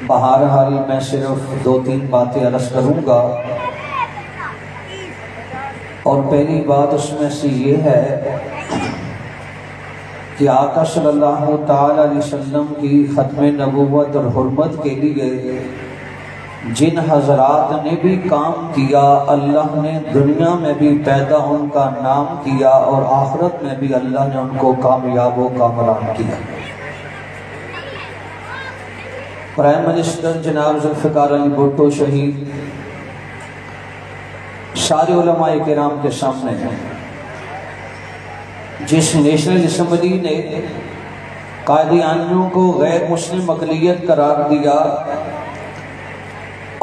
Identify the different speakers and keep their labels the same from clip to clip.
Speaker 1: بہرحال میں صرف 2-3 باتیں عرض کروں گا، اور پہلی بات اس میں سے یہ ہے کہ آقا صلی اللہ تعالی علیہ وسلم کی ختم نبوت اور حرمت کے لیے جن حضرات نے بھی کام کیا، اللہ نے دنیا میں بھی پیدا ان کا نام کیا اور آخرت میں بھی اللہ نے ان کو کامیاب و کامران کیا۔ پرائم منسٹر جناب ذوالفقار علی بھٹو شہید سارے علماء کرام کے سامنے ہیں، جس نیشنل اسمبلی نے قادیانیوں کو غیر مسلم اقلیت قرار دیا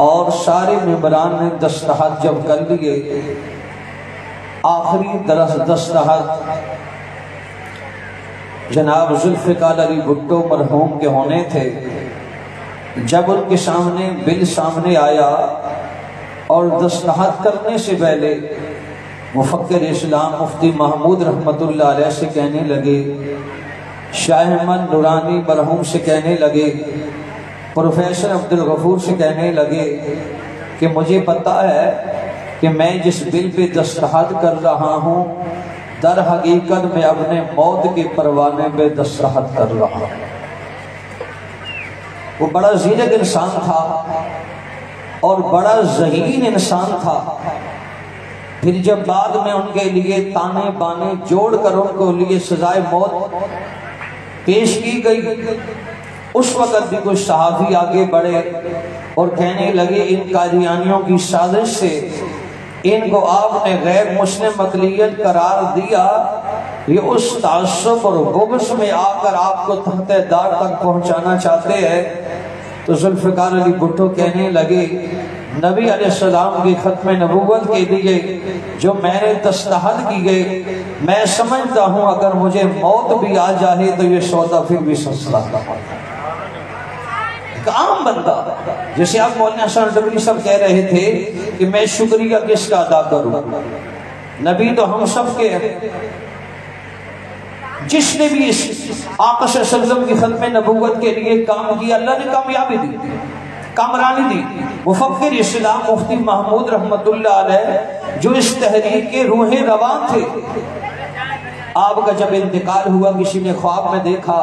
Speaker 1: اور سارے ممبران نے دستخط جب کر لیے، آخری دستخط جناب ذوالفقار علی بھٹو مرحوم کے ہونے تھے۔ جب ان کے سامنے بل سامنے آیا اور دستخط کرنے سے پہلے مفکر اسلام مفتی محمود رحمت اللہ علیہ سے کہنے لگے، شاہ احمد نورانی مرحوم سے کہنے لگے، پروفیسر عبدالغفور سے کہنے لگے کہ مجھے پتا ہے کہ میں جس بل پہ دستخط کر رہا ہوں در حقیقت میں اپنے موت کے پروانے پہ دستخط کر رہا ہوں۔ وہ بڑا زیرک انسان تھا اور بڑا ذہین انسان تھا۔ پھر جب بعد میں ان کے لیے تانے بانے جوڑ کر ان کو لیے سزائے موت پیش کی گئی، اس وقت بھی کچھ صحافی آگے بڑھے اور کہنے لگے ان قادیانیوں کی سازش سے ان کو آپ نے غیر مسلم اقلیت قرار دیا، یہ اس تعصب اور بغض میں آ کر آپ کو تحت دار تک پہنچانا چاہتے ہیں۔ تو ذوالفقار علی بھٹو کہنے لگے، نبی علیہ السلام کی ختم نبوت کے لیے جو میں نے دستخط کی گئے، میں سمجھتا ہوں اگر مجھے موت بھی آ جائے تو یہ سودا پھر بھی سستا تھا۔ ایک عام بندہ، جیسے آپ مولانا حسن ڈبلی صاحب کہہ رہے تھے کہ میں شکریہ کس کا ادا کروں، نبی تو ہم سب کے ہیں۔ جس نے بھی اس آقا صلی اللہ علیہ وسلم کی ختم نبوت کے لیے کام کیا، اللہ نے کامیابی دی، کامرانی دی۔ مفکر اسلام مفتی محمود رحمت اللہ علیہ جو اس تحریک کے روح رواں تھے، آپ کا جب انتقال ہوا کسی نے خواب میں دیکھا،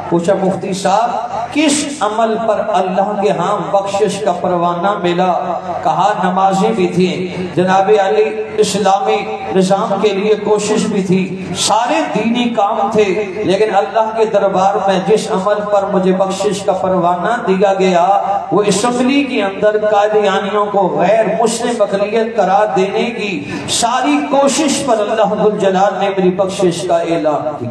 Speaker 1: پوچھا مفتی صاحب کس عمل پر اللہ کے ہاں بخشش کا پروانہ ملا؟ کہا نمازیں بھی تھیں، جناب علی اسلامی نظام کے لیے کوشش بھی تھی، سارے دینی کام تھے، لیکن اللہ کے دربار میں جس عمل پر مجھے بخشش کا پروانہ دیا گیا وہ اسمبلی کے اندر قادیانیوں کو غیر مسلم اقلیت قرار دینے کی ساری کوشش پر اللہ ذوالجلال نے میری بخشش کا اعلان کی۔